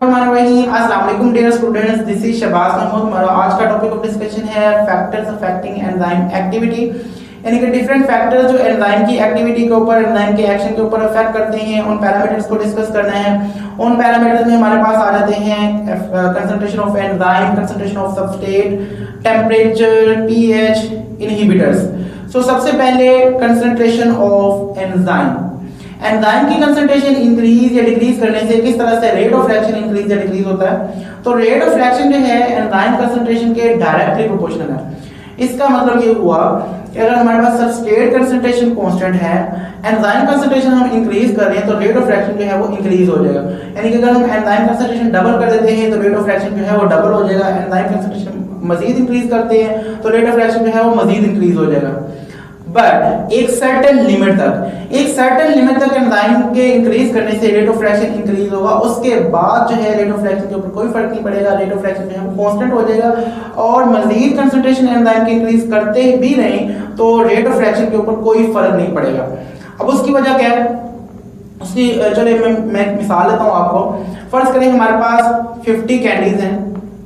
अस्सलाम वालेकुम dear students, this is Shahbaz Mahmood. हमारा आज का टॉपिक ऑफ डिस्कशन है फैक्टर्स अफेक्टिंग एंजाइम एक्टिविटी, यानी कि डिफरेंट फैक्टर्स जो एंजाइम की एक्टिविटी के ऊपर, एंजाइम के एक्शन के ऊपर अफेक्ट करते हैं, उन पैरामीटर्स को डिस्कस करना है। उन पैरामीटर्स में हमारे पास आ जाते हैं concentration of enzyme, concentration of substrate, temperature, pH, inhibitors. So सबसे पहले कंसंट्रेशन ऑफ एंजाइम। एंजाइम की कंसंट्रेशन इंक्रीज या डिक्रीज करने से किस तरह से रेट ऑफ रिएक्शन इंक्रीज या डिक्रीज होता है। तो रेट ऑफ रिएक्शन जो है एंजाइम कंसंट्रेशन के डायरेक्टली प्रोपोर्शनल है। इसका मतलब ये हुआ कि अगर हमारे पास सबस्ट्रेट कंसंट्रेशन कांस्टेंट है, एंजाइम कंसंट्रेशन हम इंक्रीज कर रहे हैं, तो रेट ऑफ रिएक्शन जो है वो इंक्रीज हो जाएगा। यानी कि अगर हम एंजाइम कंसंट्रेशन डबल कर देते हैं तो रेट ऑफ रिएक्शन जो है वो डबल हो जाएगा। एंजाइम कंसंट्रेशन मजीद इंक्रीज करते हैं तो रेट ऑफ रिएक्शन जो है वो मजीद इंक्रीज हो जाएगा। बट एक सर्टेन लिमिट तक एंजाइम के इंक्रीज करने से रेट ऑफ रिएक्शन इंक्रीज होगा। उसके बाद जो है रेट ऑफ रिएक्शन के ऊपर कोई फर्क नहीं पड़ेगा, रेट ऑफ रिएक्शन जो है वो कांस्टेंट हो जाएगा। और मजीद कंसंट्रेशन एंजाइम के इंक्रीज करते भी रहें तो रेट ऑफ रिएक्शन के ऊपर कोई फर्क नहीं पड़ेगा। अब उसकी वजह क्या है, उसकी चलिए मैं एक मिसाल लेता हूँ आपको। फर्ज करें हमारे पास 50 कैंडीज हैं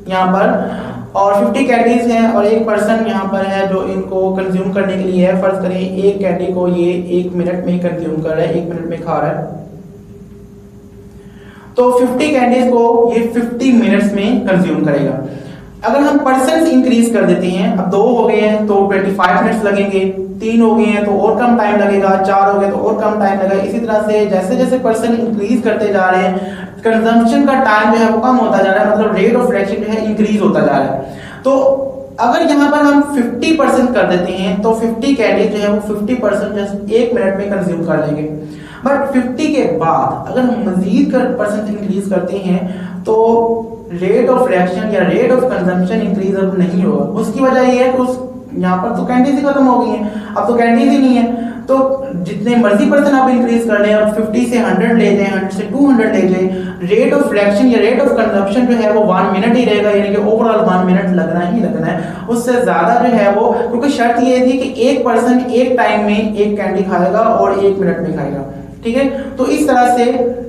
यहाँ पर, और 50 कैंडीज हैं और एक पर्सन यहाँ पर है जो इनको कंज्यूम करने के लिए है। फर्ज करें एक कैंडी को ये 1 मिनट में कंज्यूम कर रहा है, 1 मिनट में खा रहा है। तो 50 कैंडीज को ये 50 मिनट्स में कंज्यूम करेगा। अगर हम परसेंट इंक्रीज कर देते हैं, अब 2 हो गए हैं तो 25 मिनट्स लगेंगे, 3 हो गए हैं तो और कम टाइम लगेगा, 4 हो गए तो और कम टाइम लगेगा। इसी तरह से जैसे जैसे परसेंट इंक्रीज करते जा रहे हैं, कंजम्पशन का टाइम जो है वो कम होता जा रहा है, मतलब रेट ऑफ रिएक्शन जो है इंक्रीज होता जा रहा है। तो अगर यहाँ पर हम 50% कर देते हैं तो 50 कैंडी जो है वो 50% जस्ट 1 मिनट में कंज्यूम कर लेंगे। बट 50 के बाद अगर हम मजीद परसेंट इंक्रीज करते हैं तो रेट ऑफ रिएक्शन या रेट ऑफ कंजम्पशन इंक्रीज अब नहीं होगा। उसकी वजह ये है कि उस यहाँ पर तो कैंडीज ही खत्म हो गई हैं, अब तो कैंडीज ही नहीं है। तो जितने मर्जी परसेंट आप इंक्रीज कर लें, अब 50 से 100 ले जाएं, 100 से 200 ले जाएं, रेट ऑफ रिएक्शन या रेट ऑफ कंजम्पशन जो है वो 1 मिनट ही रहेगा। यानी कि ओवरऑल 1 मिनट लगना ही लगना है, उससे ज्यादा जो है वो, क्योंकि शर्त ये थी कि एक पर्सन एक टाइम में एक कैंडी खाएगा और 1 मिनट में खाएगा, ठीक है। तो इस तरह से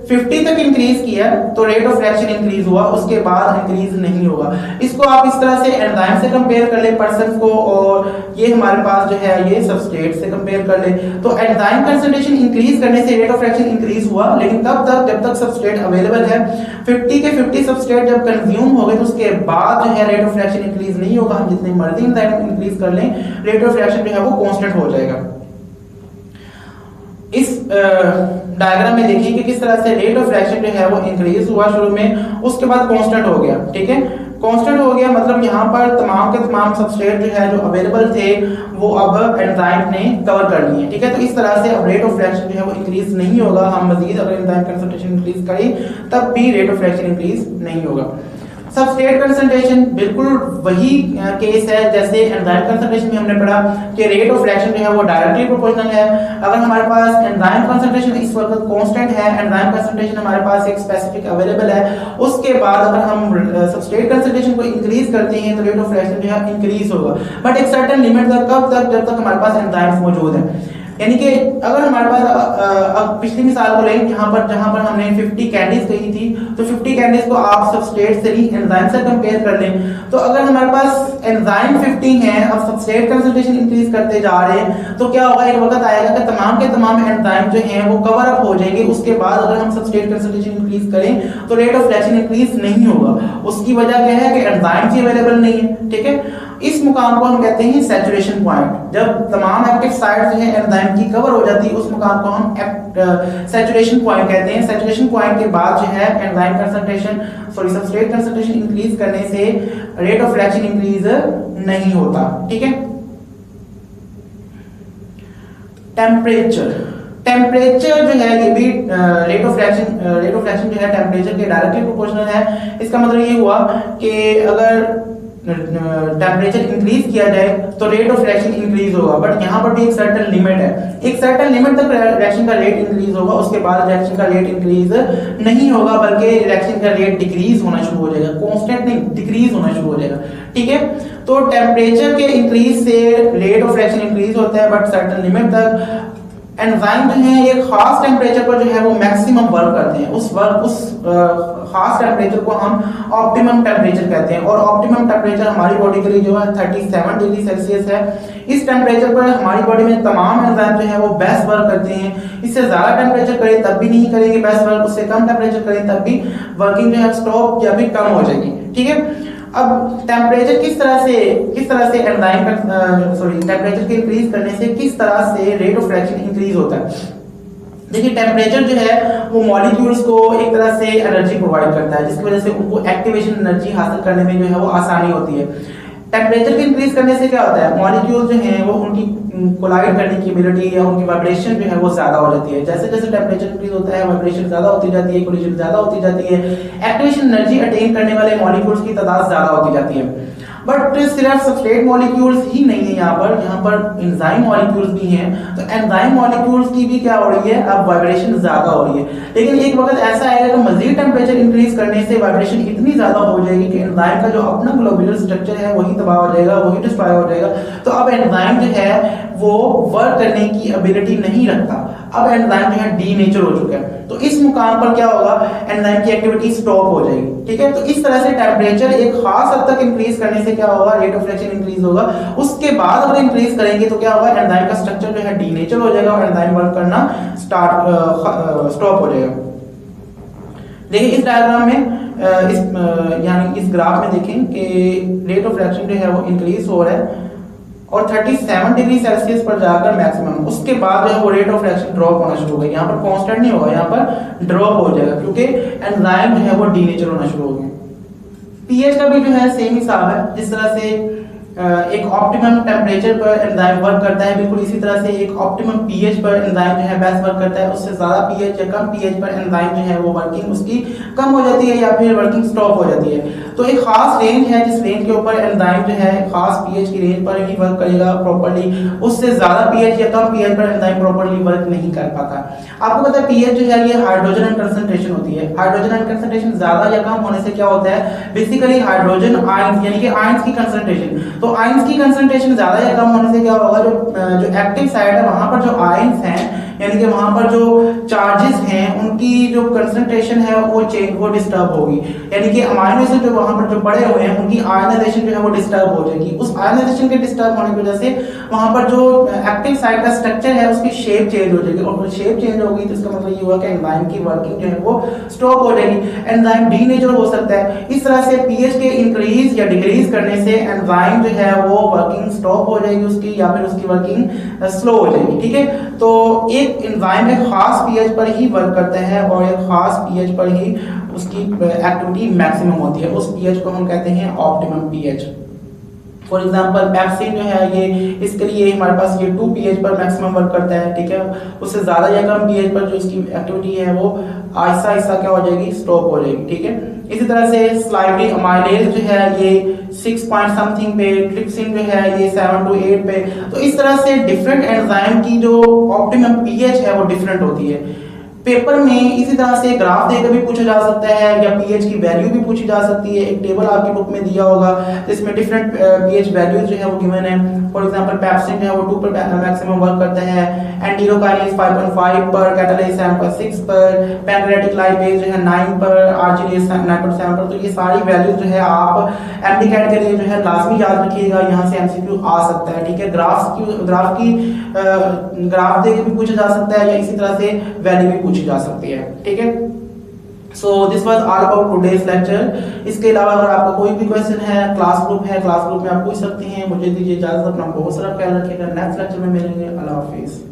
50 तक इंक्रीज किया तो रेट ऑफ रिएक्शन इंक्रीज हुआ, उसके बाद इंक्रीज नहीं होगा। इसको आप इस तरह से एंजाइम से कंपेयर कर ले पर्सन को, और ये हमारे पास जो है ये सबस्ट्रेट से कंपेयर कर ले। तो एंजाइम कंसंट्रेशन इंक्रीज करने से रेट ऑफ रिएक्शन इंक्रीज हुआ, लेकिन तब तक जब तक सबस्ट्रेट अवेलेबल है। 50 के 50 सबस्ट्रेट जब कंज्यूम हो गए तो उसके बाद जो है रेट ऑफ रिएक्शन इंक्रीज नहीं होगा। हम जितने मर्जी एंजाइम इंक्रीज कर लें, रेट ऑफ रिएक्शन जो है वो कांस्टेंट हो जाएगा। इस डायग्राम में देखिए कि किस तरह से रेट ऑफ रिएक्शन जो है वो इंक्रीज हुआ शुरू में, उसके बाद कांस्टेंट हो गया, ठीक है। कांस्टेंट हो गया मतलब यहाँ पर तमाम के तमाम सबस्ट्रेट जो है जो अवेलेबल थे वो अब एंजाइम ने कवर कर लिए, ठीक है। तो इस तरह से अब रेट ऑफ रिएक्शन जो है वो इंक्रीज नहीं होगा। हम मजीद अगर एंजाइम कंसंट्रेशन इंक्रीज करें तब भी रेट ऑफ रिएक्शन इंक्रीज नहीं होगा। सबस्ट्रेट कंसंट्रेशन बिल्कुल वही केस है जैसे एंजाइम कंसंट्रेशन में हमने पढ़ा कि रेट ऑफ रिएक्शन जो है वो डायरेक्टली प्रोपोर्शनल है। अगर हमारे पास एंजाइम कंसंट्रेशन इस वक्त कांस्टेंट है, एंजाइम कंसंट्रेशन हमारे पास एक स्पेसिफिक अवेलेबल है, उसके बाद अगर हम सबस्ट्रेट कंसंट्रेशन को इंक्रीज करते हैं तो रेट ऑफ रिएक्शन जो है इंक्रीज होगा, बट एक सर्टेन लिमिट तक। कब तक? जब तक हमारे पास एंजाइम्स मौजूद है। यानी कि अगर हमारे पास अब पिछली मिसाल को लें, यहाँ पर जहां पर हमने 50 कैंडीज कही थी, तो 50 कैंडीज को आप सबस्ट्रेट से ही एंजाइम से कंपेयर कर लें। तो अगर हमारे पास एंजाइम 50 है, अब सबस्ट्रेट कंसंट्रेशन इंक्रीज करते जा रहे हैं, तो क्या होगा, एक वक्त आएगा कि तमाम के तमाम एंजाइम जो हैं वो कवर अप हो जाएंगे। उसके बाद अगर हम सबस्ट्रेट कंसंट्रेशन इंक्रीज करें तो रेट ऑफ रिएक्शन इंक्रीज नहीं होगा। उसकी वजह क्या है कि एंजाइम ही अवेलेबल नहीं है, ठीक है। इस मुकाम को हम कहते हैं सैचुरेशन पॉइंट। जब तमाम एक्टिव साइट जो है एंजाइम की कवर हो जाती है, उस मुकाम को हम सैचुरेशन पॉइंट कहते हैं। सैचुरेशन पॉइंट के बाद जो है enzyme concentration substrate concentration increase करने से रेट ऑफ रिएक्शन इंक्रीज नहीं होता, ठीक है। टेम्परेचर जो है ये भी रेट ऑफ रिएक्शन जो है टेम्परेचर के डायरेक्टली प्रोपोर्शनल है। इसका मतलब ये हुआ कि अगर टेम्परेचर इंक्रीज किया जाए तो रेट ऑफ रिएक्शन इंक्रीज होगा, बट यहाँ पर भी एक सर्टेन लिमिट है। एक सर्टेन लिमिट तक रिएक्शन का रेट इंक्रीज होगा, उसके बाद रिएक्शन का रेट इंक्रीज नहीं होगा, बल्कि रिएक्शन का रेट डिक्रीज होना शुरू हो जाएगा। कांस्टेंट नहीं, डिक्रीज होना शुरू हो जाएगा, ठीक है। तो टेम्परेचर के इंक्रीज से रेट ऑफ रिएक्शन इंक्रीज होता है, बट सर्टेन लिमिट तक। एंजाइम जो है एक खास टेम्परेचर पर जो है वो मैक्सिमम वर्क करते हैं। उस खास टेम्परेचर को हम ऑप्टिमम टेम्परेचर कहते हैं, और ऑप्टिमम टेम्परेचर हमारी बॉडी के लिए जो है 37 डिग्री सेल्सियस है। इस टेम्परेचर पर हमारी बॉडी में तमाम एंजाइम जो है वो बेस्ट वर्क करते हैं। इससे ज़्यादा टेम्परेचर करें तब भी नहीं करेंगे बेस्ट वर्क, उससे कम टेम्परेचर करें तब भी वर्किंग जो है स्टॉप या भी कम हो जाएगी। ठीक है, अब टेम्परेचर किस तरह से एंजाइम का टेम्परेचर के इंक्रीज करने से किस तरह से रेट ऑफ रिएक्शन इंक्रीज होता है। देखिए, टेम्परेचर जो है वो मॉलिक्यूल्स को एक तरह से एनर्जी प्रोवाइड करता है, जिसकी वजह से उनको एक्टिवेशन एनर्जी हासिल करने में जो है वो आसानी होती है। टेम्परेचर के इंक्रीज करने से क्या होता है, मॉलिक्यूल्स जो हैं वो उनकी कोलाइड करने की एबिलिटी या उनकी वाइब्रेशन जो है वो ज्यादा हो जाती है। जैसे जैसे टेम्परेचर इंक्रीज होता है वाइब्रेशन ज्यादा होती जाती है, कोलिजन ज्यादा होती जाती है, एक्टिवेशन एनर्जी अटेन करने वाले मॉलिक्यूल्स की तादाद ज्यादा होती जाती है। बट सिर्फ सबस्ट्रेट मॉलिक्यूल्स ही नहीं है, यहाँ पर एंजाइम मॉलिक्यूल्स भी हैं। तो एंजाइम मॉलिक्यूल्स की भी क्या हो रही है, अब वाइब्रेशन ज्यादा हो रही है। लेकिन एक वक्त ऐसा आएगा कि मजीद टेम्परेचर इंक्रीज करने से वाइब्रेशन इतनी ज्यादा हो जाएगी कि एंजाइम का जो अपना ग्लोबुलर स्ट्रक्चर है वही तबाह हो जाएगा, वही डिस्ट्रॉय हो जाएगा। तो अब एंजाइम जो है वो वर्क करने की एबिलिटी नहीं रखता, अब एंजाइम जो है डीनेचर हो चुका है। तो इस मुकाम पर क्या होगा, एंजाइम की एक्टिविटी स्टॉप हो जाएगी। ठीक है, तो इस तरह से टेम्परेचर एक खास हद तक इंक्रीज करने से क्या होगा, रेट ऑफ रिएक्शन इंक्रीज होगा। उसके बाद अगर इंक्रीज करेंगे तो क्या होगा, एंजाइम का स्ट्रक्चर जो है डीनेचर हो जाएगा और एंजाइम वर्क करना स्टॉप हो जाएगा। देखिए इस डायग्राम में यानी इस ग्राफ में देखें कि रेट ऑफ रिएक्शन जो है वो इंक्रीज हो रहा है और 37 डिग्री सेल्सियस पर जाकर मैक्सिमम, उसके बाद जो है वो रेट ऑफ रिएक्शन ड्रॉप होना शुरू होगा। यहाँ पर कांस्टेंट नहीं होगा, यहाँ पर ड्रॉप हो जाएगा क्योंकि एंजाइम जो है वो डीनेचर होना शुरू हो गया। पीएच का भी जो है सेम हिसाब है, जिस तरह से एक ऑप्टिमम टेम्परेचर पर एंजाइम वर्क करता है, बिल्कुल इसी तरह से एक ऑप्टिमम पीएच पर एंजाइम जो है बेस्ट वर्क करता है। उससे ज्यादा पीएच या कम पीएच पर एंजाइम जो है वो वर्किंग उसकी कम हो जाती है या फिर वर्किंग स्टॉप हो जाती है। तो एक खास रेंज है जिस रेंज के ऊपर एंजाइम जो है खास पीएच की रेंज पर ही वर्क करेगा प्रॉपर्ली, उससे ज्यादा पीएच या कम पीएच पर एंजाइम प्रॉपर्ली वर्क नहीं कर पाता। आपको पता है पीएच जो है ये हाइड्रोजन कंसंट्रेशन होती है। हाइड्रोजन कंसंट्रेशन ज्यादा या कम होने से क्या होता है, बेसिकली हाइड्रोजन आयंस यानी कि आयंस की कंसंट्रेशन, तो आयंस की कंसंट्रेशन ज्यादा या कम होने से क्या होगा, जो एक्टिव साइड है वहां पर जो आयंस हैं यानी कि वहां पर जो चार्जेस हैं उनकी जो कंसंट्रेशन है वो डिस्टर्ब होगी, यानी कि अमाइनो एसिड जो वहां पर जो पड़े हुए हैं उनकी आयनाइजेशन जो है वो डिस्टर्ब हो जाएगी। उस आयनाइजेशन के डिस्टर्ब होने की वजह से वहां पर जो एक्टिव साइट का स्ट्रक्चर है उसकी शेप चेंज हो जाएगी, और शेप चेंज होगी तो इसका मतलब ये हुआ कि एंजाइम की वर्किंग जो है वो स्टॉप हो जाएगी, एंजाइम डीनेचर हो सकता है। इस तरह से पीएच के इंक्रीज या डिक्रीज करने से एंजाइम जो है वो वर्किंग स्टॉप हो जाएगी उसकी, या फिर उसकी वर्किंग स्लो हो जाएगी। ठीक है, तो एक एंजाइम एक खास पीएच पर ही वर्क करता है और एक खास पीएच पर ही उसकी एक्टिविटी मैक्सिमम होती है। उस पीएच को हम कहते हैं optimum pH. For example pepsin जो है ये इसके लिए हमारे पास ये 2 पीएच पर मैक्सिमम वर्क करता है। ठीक है, उससे ज्यादा या कम पीएच पर जो इसकी एक्टिविटी है वो आहिस्ता आहिस्ता क्या हो जाएगी, स्टॉप हो जाएगी। ठीक है, इसी तरह से स्लाइवरी अमाइलेज जो है ये 6 पॉइंट समथिंग पे, ट्रिप्सिन जो है ये 7 to 8 पे। तो इस तरह से डिफरेंट एंजाइम की जो ऑप्टिमम पीएच है वो डिफरेंट होती है। पेपर में इसी तरह से ग्राफ देकर भी पूछा जा सकता है या पीएच की वैल्यू भी पूछी जा सकती है। एक टेबल आपकी बुक में दिया होगा जिसमें डिफरेंट पीएच वैल्यूज जो है वो गिवन है। फॉर एग्जांपल पेप्सिन जो है वो 2 पर मैक्सिमम वर्क करता है, एंटीरोकाइनेज 5.5 पर, कैटालेज 7.6 पर, पैंक्रियाटिक लाइपेज जो है 9 पर, आर्जिनेज 9.7 पर। तो ये सारी वैल्यूज जो है आप एमडीकैट के लिए जो है लाजमी याद रखिएगा, यहाँ से एमसीक्यू आ सकता है। ठीक है, ग्राफ देकर भी पूछा जा सकता है या इसी तरह से वैल्यू भी पूछी जा सकती है। ठीक है, so this was all about today's lecture. इसके अलावा अगर आपका कोई भी क्वेश्चन है, क्लास ग्रुप में आप पूछ सकते हैं। मुझे दीजिए इजाजत, अपना बहुत सारा ख्याल रखिएगा। नेक्स्ट लेक्चर में मिलेंगे। अल्लाह हाफिज।